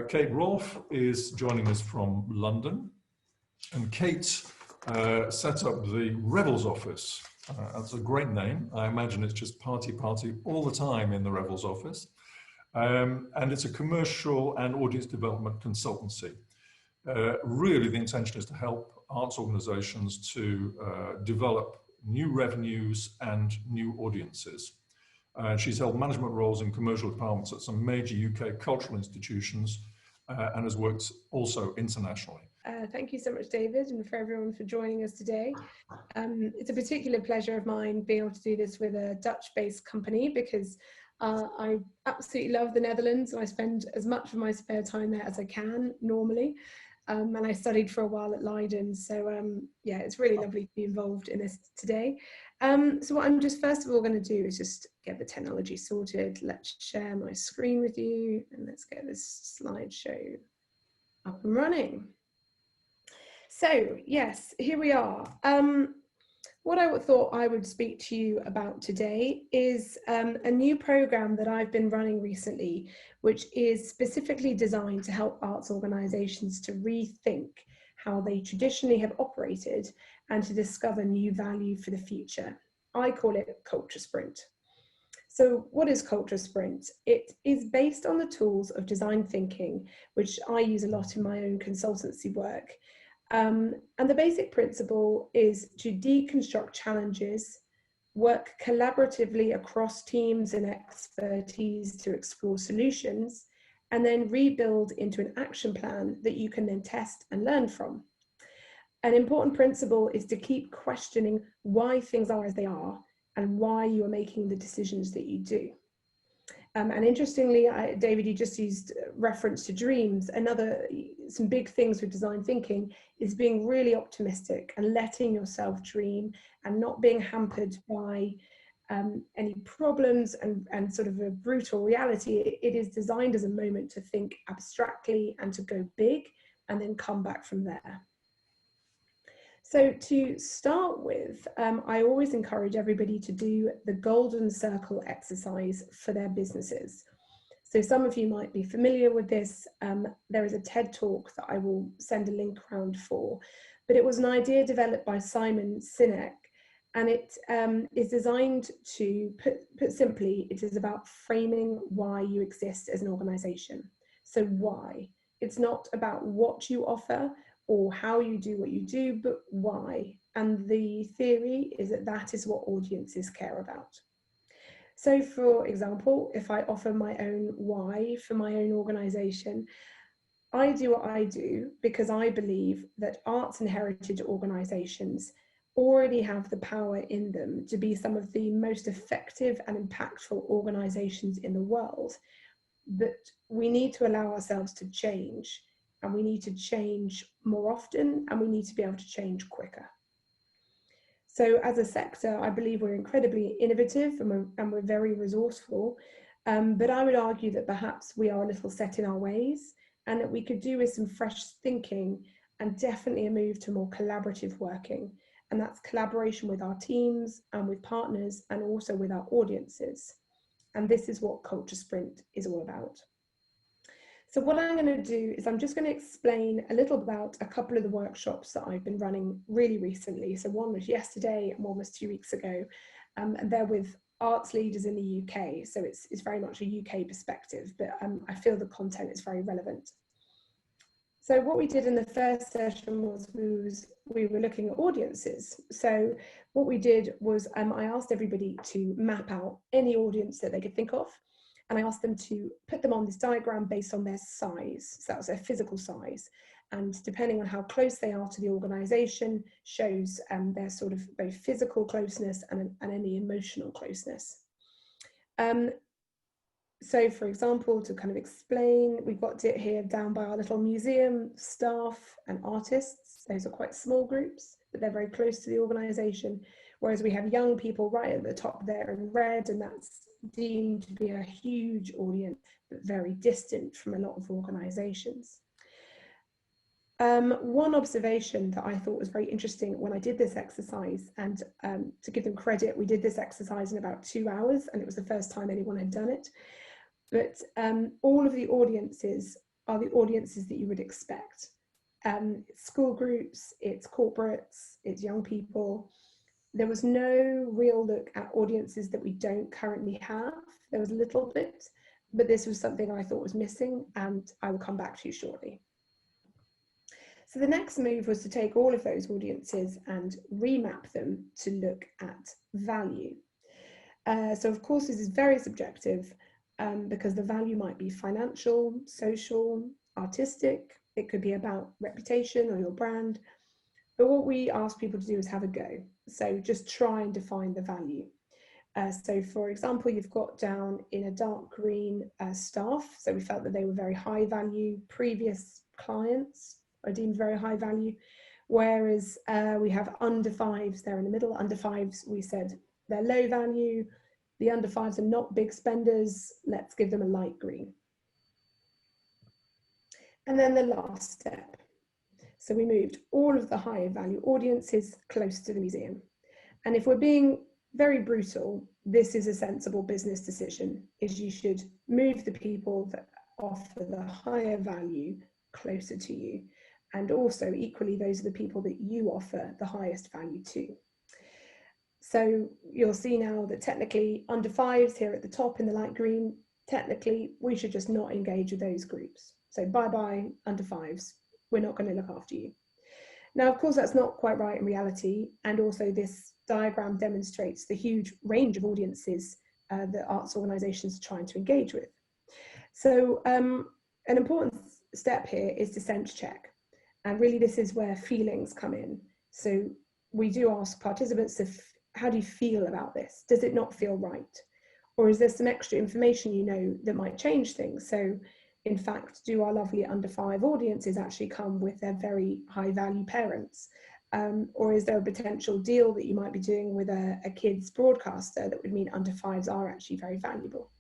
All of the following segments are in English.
Kate Rolfe is joining us from London, and Kate set up the Revels Office. That's a great name. I imagine it's just party all the time in the Revels Office. And it's a commercial and audience development consultancy. Really, the intention is to help arts organisations to develop new revenues and new audiences. She's held management roles in commercial departments at some major UK cultural institutions and has worked also internationally. Thank you so much, David, and for everyone for joining us today. It's a particular pleasure of mine being able to do this with a Dutch-based company because I absolutely love the Netherlands and I spend as much of my spare time there as I can normally. And I studied for a while at Leiden, so yeah, it's really lovely to be involved in this today. So what I'm just first of all going to do is just get the technology sorted. Let's share my screen with you and let's get this slideshow up and running. So yes, here we are. What I thought I would speak to you about today is a new program that I've been running recently, which is specifically designed to help arts organisations to rethink how they traditionally have operated and to discover new value for the future. I call it Culture Sprint. So what is Culture Sprint? It is based on the tools of design thinking, which I use a lot in my own consultancy work. And the basic principle is to deconstruct challenges, work collaboratively across teams and expertise to explore solutions, and then rebuild into an action plan that you can then test and learn from. An important principle is to keep questioning why things are as they are and why you are making the decisions that you do. And interestingly, David, you just used reference to dreams. Some big things with design thinking is being really optimistic and letting yourself dream and not being hampered by any problems and sort of a brutal reality. It is designed as a moment to think abstractly and to go big and then come back from there. So to start with, I always encourage everybody to do the golden circle exercise for their businesses. So some of you might be familiar with this. There is a TED talk that I will send a link around for, but it was an idea developed by Simon Sinek, and it is designed to, put simply, it is about framing why you exist as an organization. So why? It's not about what you offer or how you do what you do, but why. And the theory is that that is what audiences care about. So for example, if I offer my own why for my own organization, I do what I do because I believe that arts and heritage organizations already have the power in them to be some of the most effective and impactful organizations in the world. But we need to allow ourselves to change, and we need to change more often, and we need to be able to change quicker. So as a sector, I believe we're incredibly innovative and we're very resourceful, but I would argue that perhaps we are a little set in our ways and that we could do with some fresh thinking and definitely a move to more collaborative working. And that's collaboration with our teams and with partners and also with our audiences. And this is what Culture Sprint is all about. So what I'm going to do is I'm just going to explain a little about a couple of the workshops that I've been running really recently. So one was yesterday and one was 2 weeks ago, and they're with arts leaders in the UK. So it's very much a UK perspective, but I feel the content is very relevant. So what we did in the first session was we were looking at audiences. So what we did was I asked everybody to map out any audience that they could think of. And I asked them to put them on this diagram based on their size. So that was their physical size. And depending on how close they are to the organisation, shows their sort of both physical closeness and any emotional closeness. So for example, to kind of explain, we've got it here down by our little museum, staff and artists. Those are quite small groups, but they're very close to the organisation. Whereas we have young people right at the top there in red, and that's deemed to be a huge audience, but very distant from a lot of organisations. One observation that I thought was very interesting when I did this exercise, and to give them credit, we did this exercise in about 2 hours, and it was the first time anyone had done it. But all of the audiences are the audiences that you would expect. It's school groups, it's corporates, it's young people. There was no real look at audiences that we don't currently have. There was a little bit, but this was something I thought was missing, and I will come back to shortly. So the next move was to take all of those audiences and remap them to look at value. So of course this is very subjective, because the value might be financial, social, artistic. It could be about reputation or your brand. But what we ask people to do is have a go. So just try and define the value. So for example, you've got down in a dark green staff. So we felt that they were very high value. Previous clients are deemed very high value. Whereas we have under fives, they're in the middle. Under fives, we said they're low value. The under fives are not big spenders. Let's give them a light green. And then the last step. So we moved all of the higher value audiences close to the museum. And if we're being very brutal, this is a sensible business decision, is you should move the people that offer the higher value closer to you. And also equally, those are the people that you offer the highest value to. So you'll see now that technically under fives here at the top in the light green, technically we should just not engage with those groups. So bye-bye under fives, we're not going to look after you. Now, of course, that's not quite right in reality. And also this diagram demonstrates the huge range of audiences that arts organisations are trying to engage with. So an important step here is to sense check. And really this is where feelings come in. So we do ask participants if, how do you feel about this? Does it not feel right? Or is there some extra information you know that might change things? So in fact, do our lovely under five audiences actually come with their very high value parents? Or is there a potential deal that you might be doing with a kids broadcaster that would mean under fives are actually very valuable?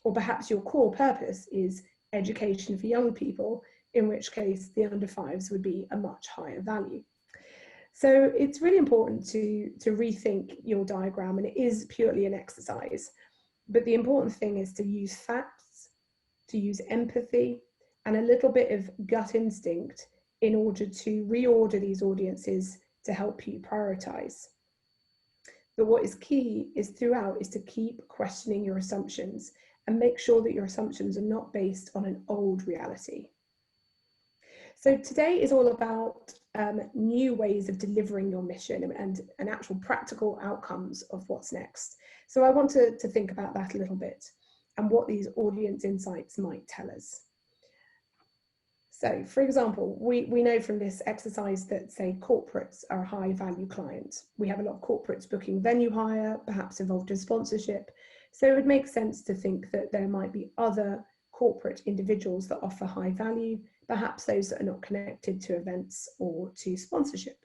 Or perhaps your core purpose is education for young people, in which case the under fives would be a much higher value. So it's really important to rethink your diagram, and it is purely an exercise. But the important thing is to use facts, to use empathy, and a little bit of gut instinct in order to reorder these audiences to help you prioritize. But what is key is throughout is to keep questioning your assumptions and make sure that your assumptions are not based on an old reality. So today is all about new ways of delivering your mission and actual practical outcomes of what's next. So I want to think about that a little bit and what these audience insights might tell us. So for example, we know from this exercise that, say, corporates are a high value client. We have a lot of corporates booking venue hire, perhaps involved in sponsorship. So it would make sense to think that there might be other corporate individuals that offer high value, perhaps those that are not connected to events or to sponsorship.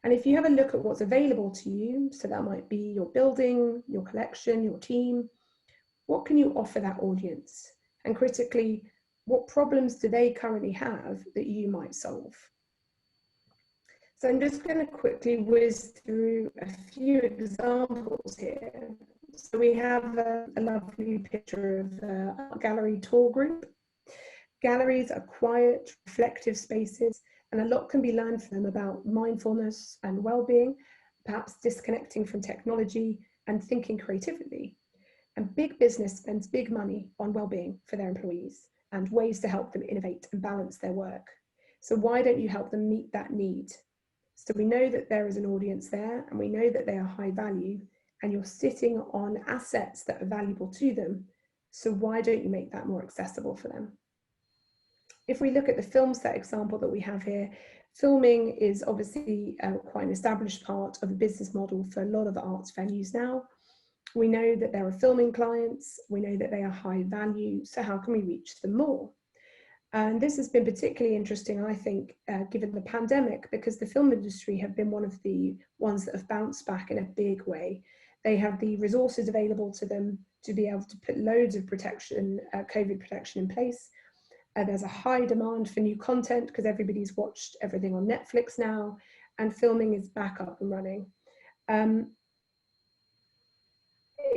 And if you have a look at what's available to you, so that might be your building, your collection, your team, what can you offer that audience? And critically, what problems do they currently have that you might solve? So I'm just going to quickly whiz through a few examples here. So we have a lovely picture of a gallery tour group. Galleries are quiet, reflective spaces, and a lot can be learned from them about mindfulness and well-being, perhaps disconnecting from technology and thinking creatively. And big business spends big money on well-being for their employees and ways to help them innovate and balance their work. So why don't you help them meet that need? So we know that there is an audience there, and we know that they are high value, and you're sitting on assets that are valuable to them. So why don't you make that more accessible for them? If we look at the film set example that we have here, filming is obviously quite an established part of the business model for a lot of arts venues now. We know that there are filming clients, we know that they are high value, so how can we reach them more? And this has been particularly interesting, I think, given the pandemic, because the film industry have been one of the ones that have bounced back in a big way. They have the resources available to them to be able to put loads of protection, COVID protection in place. There's a high demand for new content because everybody's watched everything on Netflix now, and filming is back up and running.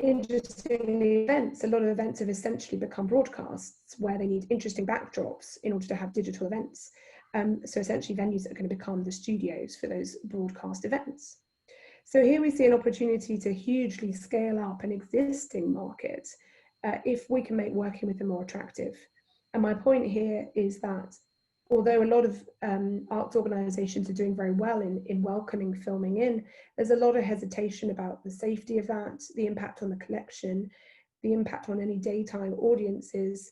interestingly, events, a lot of events have essentially become broadcasts where they need interesting backdrops in order to have digital events. So essentially venues that are going to become the studios for those broadcast events. So here we see an opportunity to hugely scale up an existing market if we can make working with them more attractive. And my point here is that although a lot of arts organisations are doing very well in welcoming filming in, there's a lot of hesitation about the safety of that, the impact on the collection, the impact on any daytime audiences.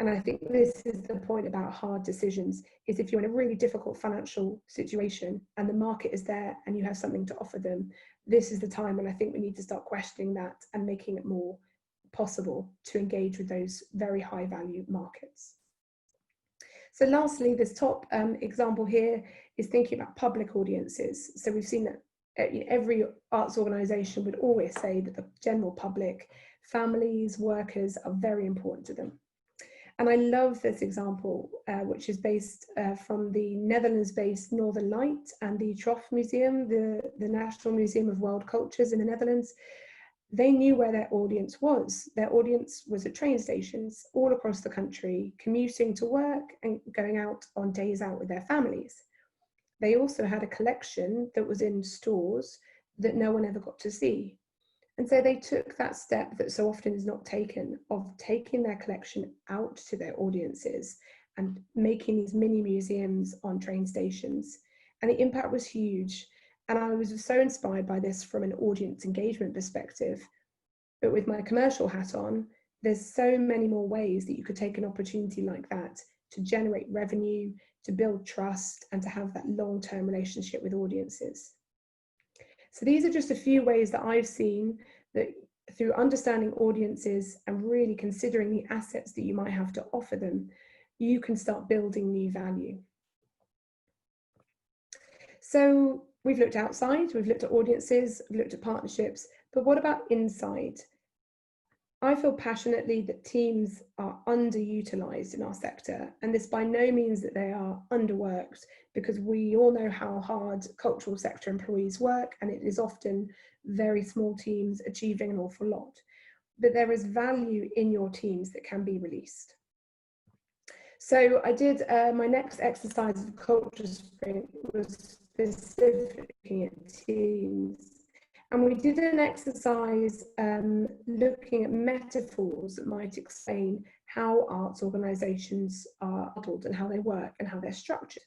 And I think this is the point about hard decisions, is if you're in a really difficult financial situation and the market is there and you have something to offer them, this is the time when I think we need to start questioning that and making it more possible to engage with those very high value markets. So lastly, this top example here is thinking about public audiences. So we've seen that every arts organisation would always say that the general public, families, workers are very important to them. And I love this example, which is based from the Netherlands-based Northern Light and the Troff Museum, the National Museum of World Cultures in the Netherlands. They knew where their audience was. Their audience was at train stations all across the country, commuting to work and going out on days out with their families. They also had a collection that was in stores that no one ever got to see. And so they took that step that so often is not taken, of taking their collection out to their audiences and making these mini museums on train stations. And the impact was huge. And I was so inspired by this from an audience engagement perspective. But with my commercial hat on, there's so many more ways that you could take an opportunity like that to generate revenue, to build trust, and to have that long-term relationship with audiences. So these are just a few ways that I've seen that through understanding audiences and really considering the assets that you might have to offer them, you can start building new value. So we've looked outside, we've looked at audiences, we've looked at partnerships, but what about inside? I feel passionately that teams are underutilized in our sector, and this by no means that they are underworked, because we all know how hard cultural sector employees work, and it is often very small teams achieving an awful lot. But there is value in your teams that can be released. So I did my next exercise of Culture Sprint was specifically at teams. And we did an exercise looking at metaphors that might explain how arts organisations are modeled and how they work and how they're structured.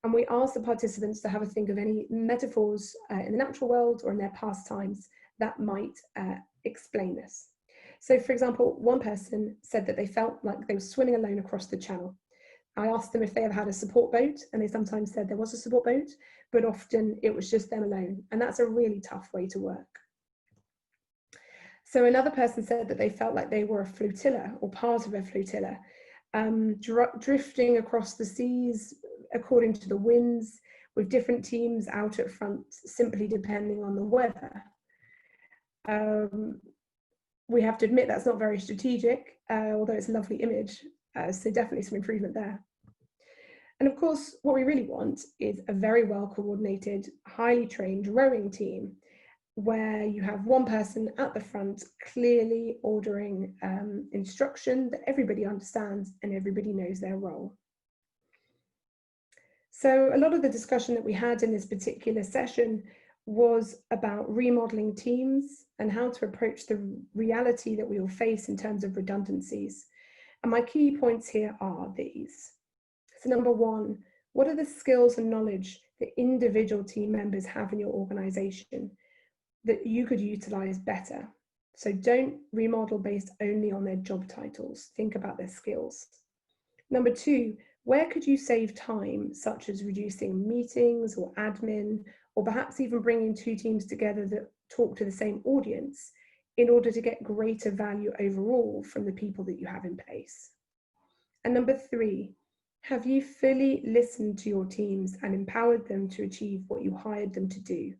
And we asked the participants to have a think of any metaphors in the natural world or in their pastimes that might explain this. So for example, one person said that they felt like they were swimming alone across the channel. I asked them if they ever had a support boat, and they sometimes said there was a support boat, but often it was just them alone. And that's a really tough way to work. So another person said that they felt like they were a flotilla or part of a flotilla, drifting across the seas according to the winds, with different teams out at front, simply depending on the weather. We have to admit that's not very strategic, although it's a lovely image. So definitely some improvement there. And of course, what we really want is a very well coordinated, highly trained rowing team, where you have one person at the front clearly ordering instruction that everybody understands and everybody knows their role. So a lot of the discussion that we had in this particular session was about remodeling teams and how to approach the reality that we will face in terms of redundancies. And my key points here are these. So number one, what are the skills and knowledge that individual team members have in your organisation that you could utilise better? So don't remodel based only on their job titles. Think about their skills. Number two, where could you save time, such as reducing meetings or admin, or perhaps even bringing two teams together that talk to the same audience in order to get greater value overall from the people that you have in place? And number three, have you fully listened to your teams and empowered them to achieve what you hired them to do?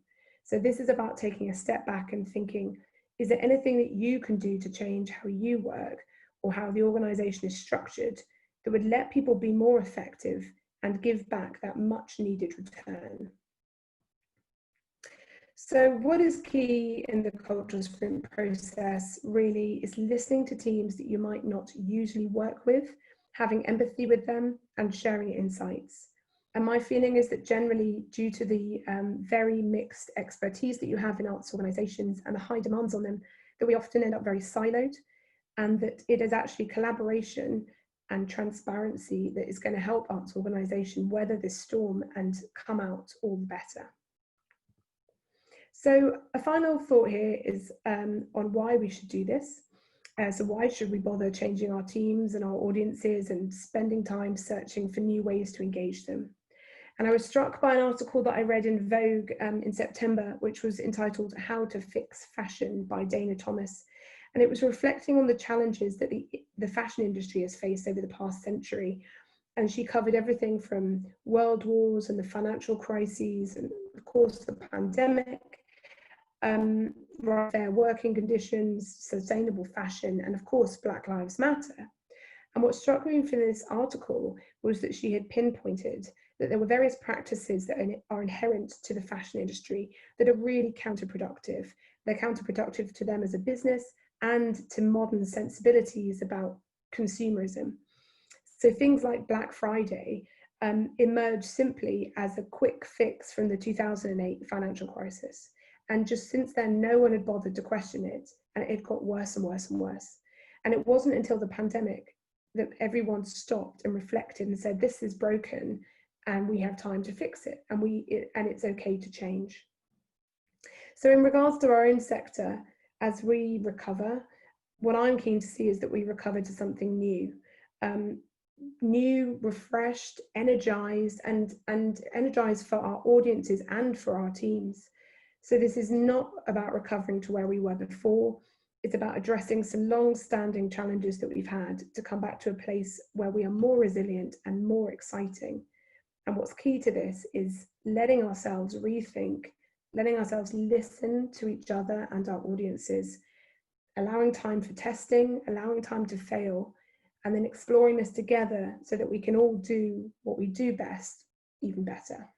So this is about taking a step back and thinking, is there anything that you can do to change how you work or how the organisation is structured that would let people be more effective and give back that much needed return? So what is key in the cultural sprint process really is listening to teams that you might not usually work with, having empathy with them and sharing insights. And my feeling is that generally, due to the very mixed expertise that you have in arts organisations and the high demands on them, that we often end up very siloed, and that it is actually collaboration and transparency that is going to help arts organisation weather this storm and come out all the better. So a final thought here is on why we should do this. So why should we bother changing our teams and our audiences and spending time searching for new ways to engage them? And I was struck by an article that I read in Vogue in September, which was entitled "How to Fix Fashion" by Dana Thomas. And it was reflecting on the challenges that the fashion industry has faced over the past century. And she covered everything from world wars and the financial crises, and of course the pandemic, fair working conditions, sustainable fashion, and of course Black Lives Matter. And what struck me from this article was that she had pinpointed that there were various practices that are inherent to the fashion industry that are really counterproductive. They're counterproductive to them as a business and to modern sensibilities about consumerism. So things like Black Friday emerged simply as a quick fix from the 2008 financial crisis. And just since then, no one had bothered to question it, and it got worse and worse and worse. And it wasn't until the pandemic that everyone stopped and reflected and said, this is broken and we have time to fix it, and it's okay to change. So in regards to our own sector, as we recover, what I'm keen to see is that we recover to something new. New, refreshed, energized, and energized for our audiences and for our teams. So this is not about recovering to where we were before. It's about addressing some long-standing challenges that we've had to come back to a place where we are more resilient and more exciting. And what's key to this is letting ourselves rethink, letting ourselves listen to each other and our audiences, allowing time for testing, allowing time to fail, and then exploring this together so that we can all do what we do best, even better.